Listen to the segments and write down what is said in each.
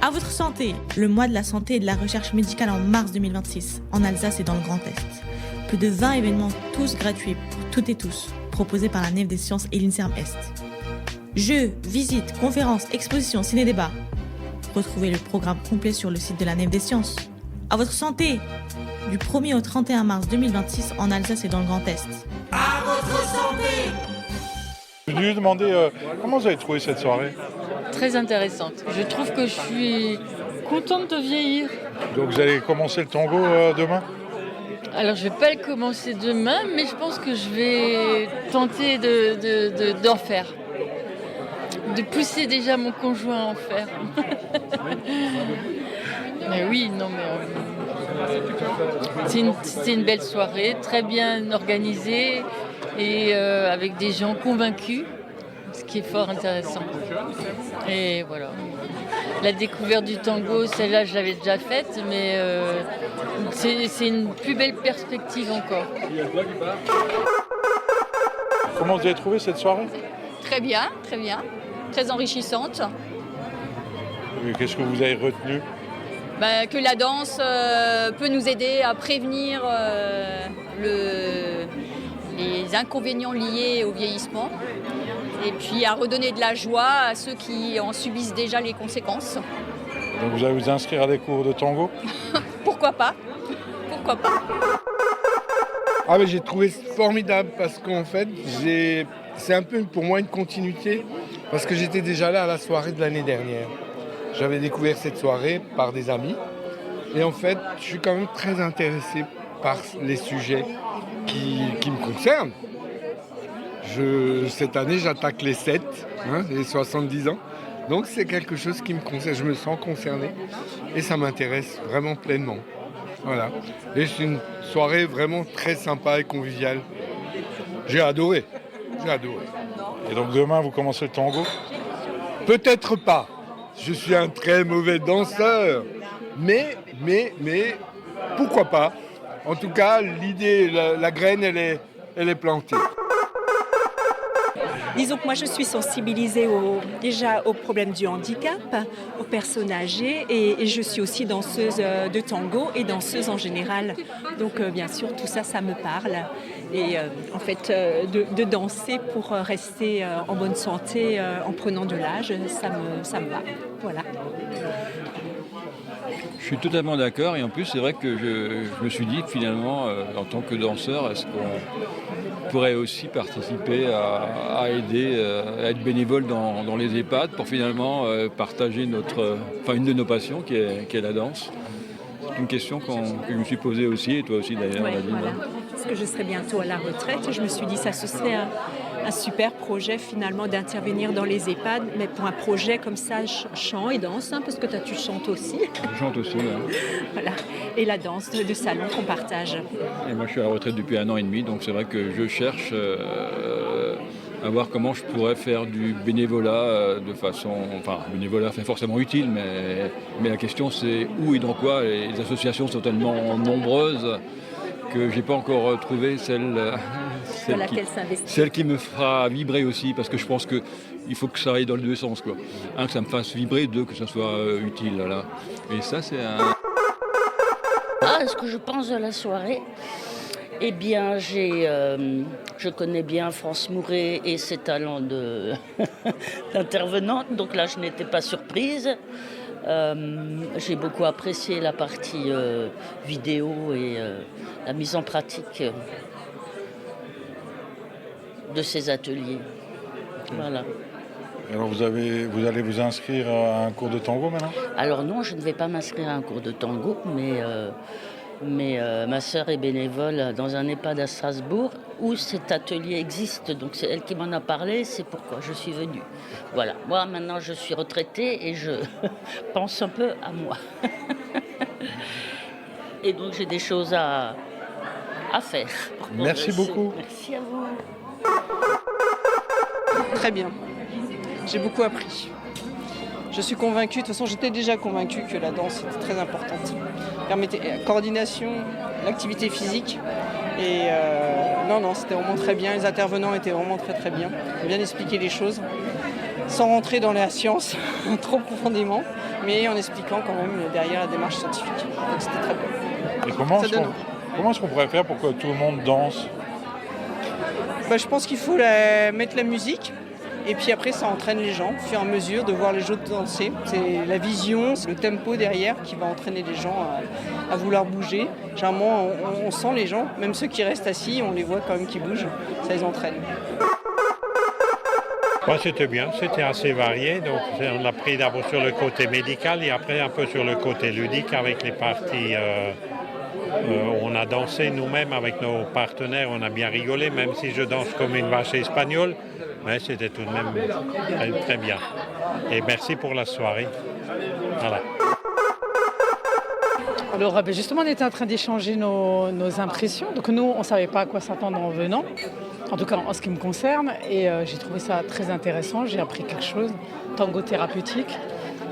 À votre santé, le mois de la santé et de la recherche médicale en mars 2026, en Alsace et dans le Grand Est. Plus de 20 événements, tous gratuits pour toutes et tous, proposés par la Nef des Sciences et l'INSERM Est. Jeux, visites, conférences, expositions, ciné-débats. Retrouvez le programme complet sur le site de la Nef des Sciences. À votre santé, du 1er au 31 mars 2026 en Alsace et dans le Grand Est. À votre santé! Je vais lui demander comment vous avez trouvé cette soirée. Très intéressante. Je trouve que je suis contente de vieillir. Donc vous allez commencer le tango demain? Alors je ne vais pas le commencer demain, mais je pense que je vais tenter d'en faire. De pousser déjà mon conjoint à en faire. Mais oui, non mais... c'est une belle soirée, très bien organisée et avec des gens convaincus, ce qui est fort intéressant. Et voilà. La découverte du tango, celle-là, je l'avais déjà faite, mais c'est une plus belle perspective encore. Comment vous avez trouvé cette soirée? Très bien, très enrichissante. Et qu'est-ce que vous avez retenu? Que la danse peut nous aider à prévenir les inconvénients liés au vieillissement et puis à redonner de la joie à ceux qui en subissent déjà les conséquences. Donc vous allez vous inscrire à des cours de tango? Pourquoi pas? Ah mais j'ai trouvé formidable parce qu'en fait c'est un peu pour moi une continuité parce que j'étais déjà là à la soirée de l'année dernière. J'avais découvert cette soirée par des amis et en fait je suis quand même très intéressé par les sujets qui me concernent. Cette année j'attaque les 7, les 70 ans, donc c'est quelque chose qui me concerne, je me sens concerné et ça m'intéresse vraiment pleinement. Voilà. Et c'est une soirée vraiment très sympa et conviviale. J'ai adoré. Et donc demain vous commencez le tango? Peut-être pas. Je suis un très mauvais danseur. Mais pourquoi pas? En tout cas, l'idée, la graine, elle est plantée. Disons que moi je suis sensibilisée déjà au problème du handicap, aux personnes âgées et je suis aussi danseuse de tango et danseuse en général. Donc bien sûr tout ça, ça me parle. Et en fait de danser pour rester en bonne santé en prenant de l'âge, ça me va. Voilà. Je suis totalement d'accord et en plus c'est vrai que je me suis dit que finalement en tant que danseur, est-ce qu'on pourrait aussi participer à aider, à être bénévole dans les EHPAD pour finalement partager une de nos passions qui est la danse. C'est une question que je me suis posée aussi et toi aussi d'ailleurs. Ouais, voilà. Parce que je serai bientôt à la retraite, je me suis dit ça ce serait un super projet finalement d'intervenir dans les EHPAD, mais pour un projet comme ça, chant et danse, parce que toi tu chantes aussi. Je chante aussi, ouais. Voilà. Et la danse de salon qu'on partage. Et moi je suis à la retraite depuis 1 an et demi, donc c'est vrai que je cherche à voir comment je pourrais faire du bénévolat de façon... Enfin, bénévolat fait forcément utile, mais la question c'est où et dans quoi. Et les associations sont tellement nombreuses que j'ai pas encore trouvé celle qui me fera vibrer aussi, parce que je pense qu'il faut que ça aille dans les deux sens, quoi. Un, que ça me fasse vibrer, deux, que ça soit utile. Voilà. Et ça, c'est un... Ce que je pense de la soirée, eh bien, je connais bien France Mouret et ses talents d'intervenante, donc là, je n'étais pas surprise. J'ai beaucoup apprécié la partie vidéo et la mise en pratique de ces ateliers. Voilà. Alors vous allez vous inscrire à un cours de tango maintenant? Alors non, je ne vais pas m'inscrire à un cours de tango, mais ma sœur est bénévole dans un EHPAD à Strasbourg où cet atelier existe. Donc c'est elle qui m'en a parlé, c'est pourquoi je suis venue. Voilà, moi maintenant je suis retraitée et je pense un peu à moi. Et donc j'ai des choses à faire. Merci beaucoup. Merci à vous. Très bien. J'ai beaucoup appris. Je suis convaincue, de toute façon j'étais déjà convaincue que la danse était très importante. Permettait la coordination, l'activité physique. Et non, c'était vraiment très bien. Les intervenants étaient vraiment très très bien. Ils ont bien expliqué les choses. sans rentrer dans la science trop profondément, mais en expliquant quand même derrière la démarche scientifique. Donc c'était très bien. Et comment est-ce qu'on pourrait faire pour que tout le monde danse? Je pense qu'il faut mettre la musique. Et puis après, ça entraîne les gens, au fur et à mesure, de voir les autres danser. C'est la vision, c'est le tempo derrière qui va entraîner les gens à vouloir bouger. Généralement, on sent les gens, même ceux qui restent assis, on les voit quand même qui bougent. Ça les entraîne. C'était bien, c'était assez varié. Donc, on l'a pris d'abord sur le côté médical et après un peu sur le côté ludique avec les parties. On a dansé nous-mêmes avec nos partenaires, on a bien rigolé, même si je danse comme une vache espagnole. Mais c'était tout de même très, très bien. Et merci pour la soirée. Voilà. Alors justement, on était en train d'échanger nos impressions. Donc nous, on ne savait pas à quoi s'attendre en venant, en tout cas en ce qui me concerne. Et j'ai trouvé ça très intéressant, j'ai appris quelque chose. Tango thérapeutique,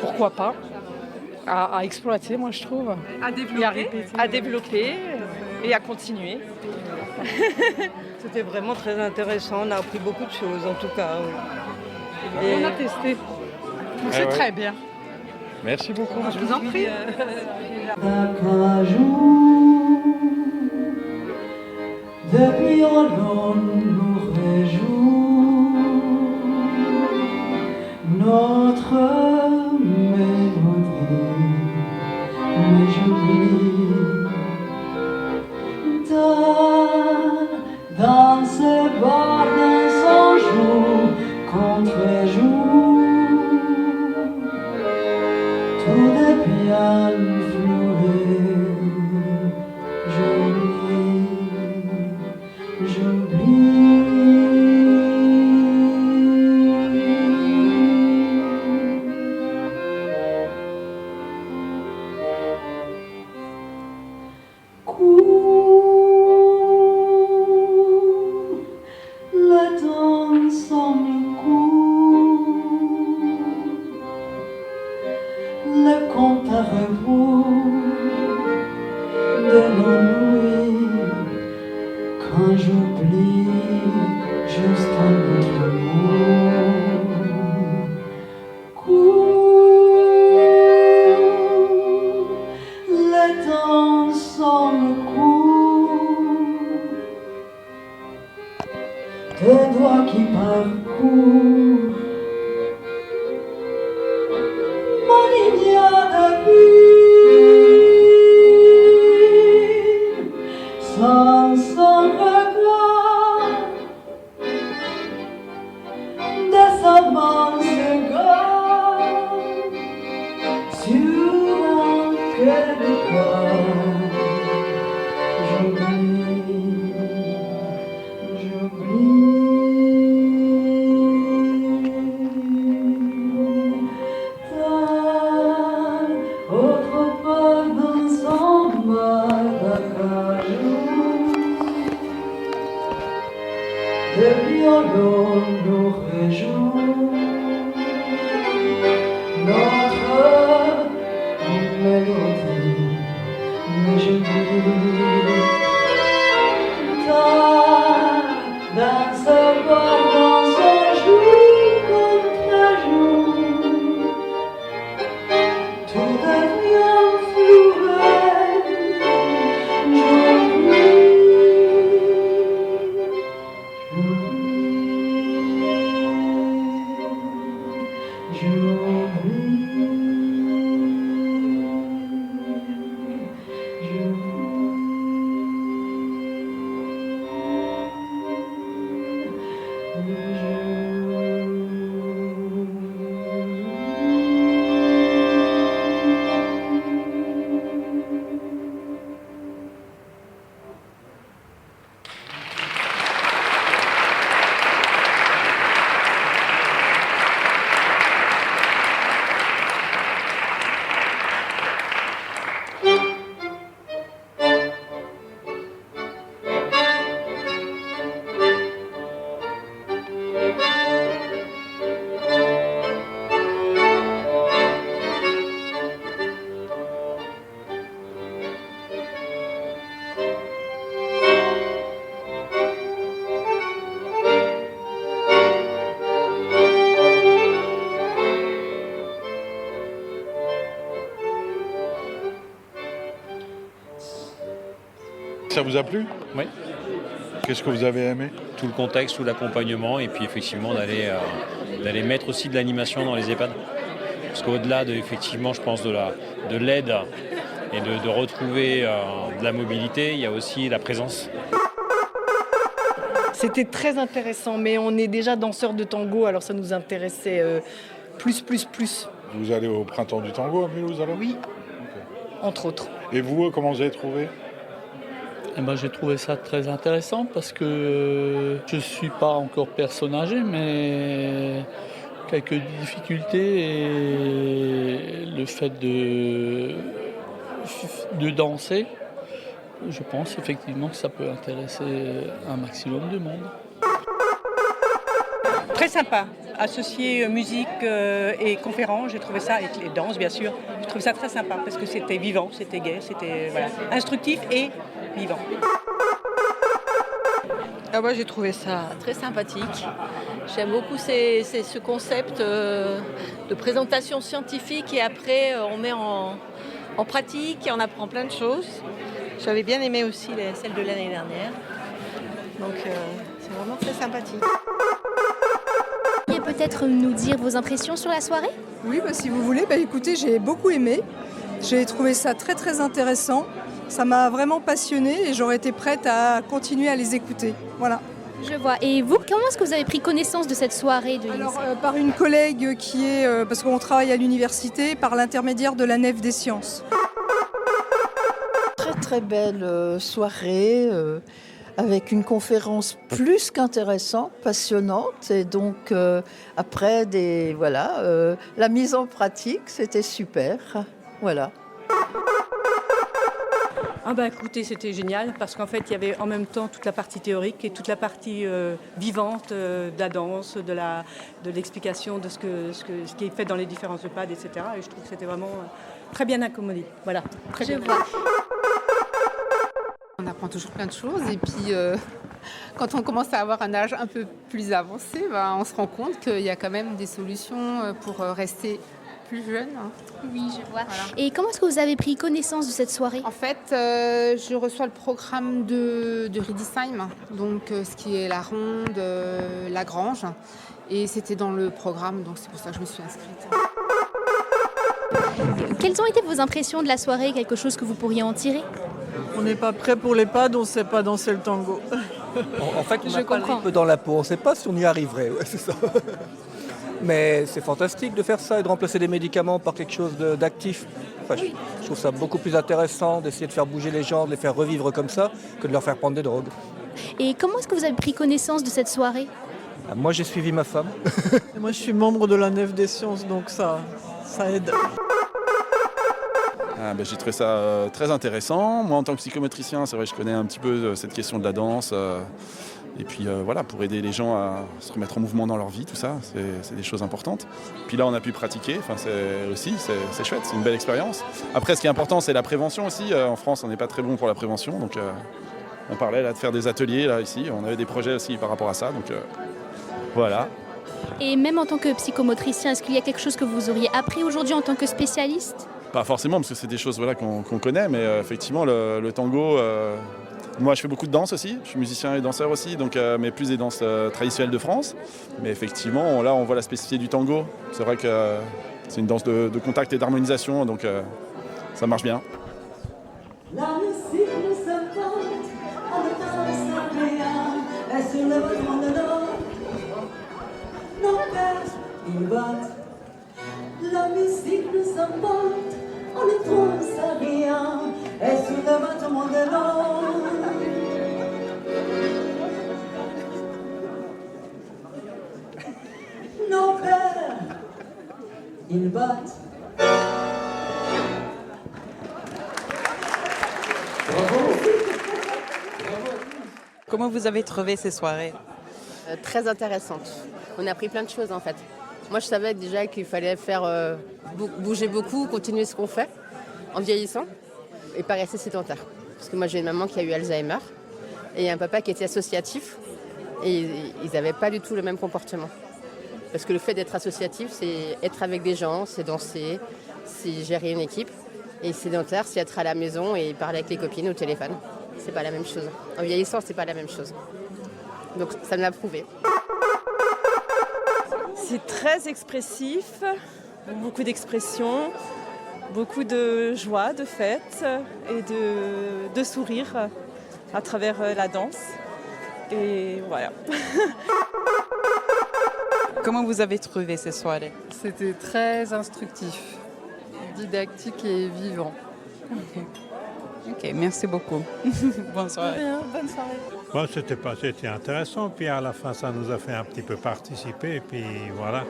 pourquoi pas, à exploiter, moi je trouve. À développer et à continuer. C'était vraiment très intéressant, on a appris beaucoup de choses en tout cas. Oui. Et on a testé. Donc c'est très bien. Merci beaucoup. Je vous en prie. Depuis on nous réjoue notre mélodie, mais j'oublie dans ce bar d'un jour contre jour, tout devient floué. Ça vous a plu? Oui. Qu'est-ce que vous avez aimé? Tout le contexte, tout l'accompagnement et puis effectivement d'aller mettre aussi de l'animation dans les EHPAD. Parce qu'au-delà effectivement, je pense de l'aide et de retrouver de la mobilité, il y a aussi la présence. C'était très intéressant, mais on est déjà danseurs de tango, alors ça nous intéressait plus. Vous allez au Printemps du Tango à Mulhouse alors? Oui, entre autres. Et vous, comment vous avez trouvé? Eh ben, j'ai trouvé ça très intéressant parce que je ne suis pas encore personne âgée, mais quelques difficultés et le fait de danser, je pense effectivement que ça peut intéresser un maximum de monde. Très sympa, associer musique et conférences, j'ai trouvé ça, et danse bien sûr, j'ai trouvé ça très sympa parce que c'était vivant, c'était gai, c'était voilà, instructif et vivant. Ah ouais, j'ai trouvé ça très sympathique. J'aime beaucoup ce concept de présentation scientifique et après on met en pratique et on apprend plein de choses. J'avais bien aimé aussi celle de l'année dernière. Donc c'est vraiment très sympathique. Vous pourriez peut-être nous dire vos impressions sur la soirée? Oui, si vous voulez. Écoutez, j'ai beaucoup aimé. J'ai trouvé ça très très intéressant. Ça m'a vraiment passionnée et j'aurais été prête à continuer à les écouter. Voilà. Je vois. Et vous, comment est-ce que vous avez pris connaissance de cette soirée de par une collègue qui est, parce qu'on travaille à l'université, par l'intermédiaire de la Nef des Sciences. Très très belle soirée avec une conférence plus qu'intéressante, passionnante. Et donc après la mise en pratique, c'était super. Voilà. Écoutez, c'était génial parce qu'en fait il y avait en même temps toute la partie théorique et toute la partie vivante de la danse, de l'explication de ce qui est fait dans les différents EHPAD, etc. Et je trouve que c'était vraiment très bien accommodé. Voilà, très bien. On apprend toujours plein de choses et puis quand on commence à avoir un âge un peu plus avancé, on se rend compte qu'il y a quand même des solutions pour rester plus jeune. Oui, je vois. Voilà. Et comment est-ce que vous avez pris connaissance de cette soirée? En fait, je reçois le programme de Riedisheim, donc ce qui est la ronde, la grange, et c'était dans le programme, donc c'est pour ça que je me suis inscrite. Quelles ont été vos impressions de la soirée? Quelque chose que vous pourriez en tirer? On n'est pas prêt pour l'EHPAD, on ne sait pas danser le tango. En fait, on n'a pas le rythme dans la peau, on ne sait pas si on y arriverait, ouais, c'est ça. Mais c'est fantastique de faire ça et de remplacer les médicaments par quelque chose d'actif. Enfin, je trouve ça beaucoup plus intéressant d'essayer de faire bouger les gens, de les faire revivre comme ça, que de leur faire prendre des drogues. Et comment est-ce que vous avez pris connaissance de cette soirée? Moi, j'ai suivi ma femme. Et moi, je suis membre de la Nef des Sciences, donc ça aide. J'ai trouvé ça très intéressant. Moi, en tant que psychomotricien, c'est vrai que je connais un petit peu cette question de la danse. Et puis pour aider les gens à se remettre en mouvement dans leur vie, tout ça, c'est des choses importantes. Puis là, on a pu pratiquer, c'est chouette, c'est une belle expérience. Après, ce qui est important, c'est la prévention aussi. En France, on n'est pas très bon pour la prévention, donc on parlait là de faire des ateliers là ici. On avait des projets aussi par rapport à ça, donc voilà. Et même en tant que psychomotricien, est-ce qu'il y a quelque chose que vous auriez appris aujourd'hui en tant que spécialiste? Pas forcément, parce que c'est des choses qu'on connaît, mais effectivement, le tango... Moi, je fais beaucoup de danse aussi. Je suis musicien et danseur aussi, donc, mais plus des danses traditionnelles de France. Mais effectivement, là, on voit la spécificité du tango. C'est vrai que c'est une danse de contact et d'harmonisation, donc ça marche bien. La musique nous s'apporte, en danse agréable, et sur le battement de nos cœurs, ils battent. La musique nous emporte, on ne trouve ça rien, et sur le battement de nos cœurs, ils battent. Comment vous avez trouvé ces soirées? Très intéressantes. On a appris plein de choses en fait. Moi je savais déjà qu'il fallait faire bouger beaucoup, continuer ce qu'on fait en vieillissant et pas rester sédentaire. Parce que moi j'ai une maman qui a eu Alzheimer et un papa qui était associatif et ils n'avaient pas du tout le même comportement. Parce que le fait d'être associatif, c'est être avec des gens, c'est danser, c'est gérer une équipe. Et sédentaire, c'est être à la maison et parler avec les copines au téléphone. c'est pas la même chose. En vieillissant, c'est pas la même chose. Donc ça me l'a prouvé. C'est très expressif, beaucoup d'expression, beaucoup de joie, de fête et de sourire à travers la danse. Et voilà. Comment vous avez trouvé ces soirées? C'était très instructif, didactique et vivant. Ok, merci beaucoup. Bonne soirée. Bonne soirée. Bon, c'était intéressant, puis à la fin, ça nous a fait un petit peu participer, et puis voilà.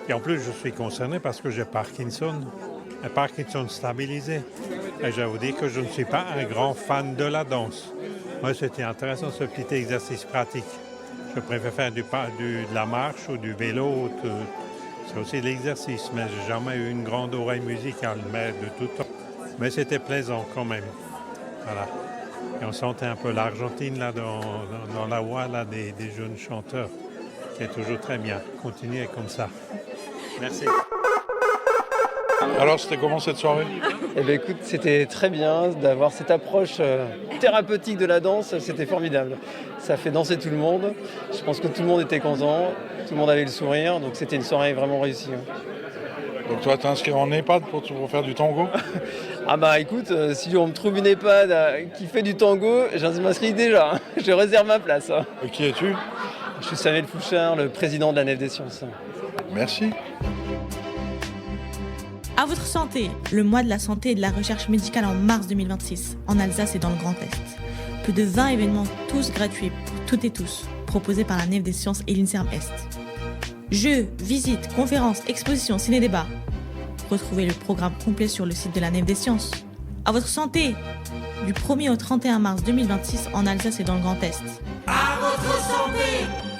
Et en plus, je suis concerné parce que j'ai Parkinson, un Parkinson stabilisé. Et je vous dis que je ne suis pas un grand fan de la danse. Moi, c'était intéressant, ce petit exercice pratique. Je préfère faire de la marche ou du vélo. C'est aussi de l'exercice, mais je n'ai jamais eu une grande oreille musicale, mais de tout temps. Mais c'était plaisant quand même. Voilà. Et on sentait un peu l'Argentine là, dans la voix là, des jeunes chanteurs, qui est toujours très bien. Continuez comme ça. Merci. Alors, c'était comment cette soirée? Eh bien, écoute, c'était très bien d'avoir cette approche thérapeutique de la danse, c'était formidable. Ça fait danser tout le monde. Je pense que tout le monde était content, tout le monde avait le sourire, donc c'était une soirée vraiment réussie. Donc toi, t'es inscrit en EHPAD pour faire du tango? Ah bah écoute, si on me trouve une EHPAD qui fait du tango, j'inscris déjà, je réserve ma place. Et qui es-tu? Je suis Samuel Fouchard, le président de la Nef des Sciences. Merci. À votre santé, le mois de la santé et de la recherche médicale en mars 2026, en Alsace et dans le Grand Est. Plus de 20 événements, tous gratuits pour toutes et tous, proposés par la Nef des Sciences et l'INSERM Est. Jeux, visites, conférences, expositions, ciné-débats. Retrouvez le programme complet sur le site de la Nef des Sciences. À votre santé, du 1er au 31 mars 2026 en Alsace et dans le Grand Est. À votre santé!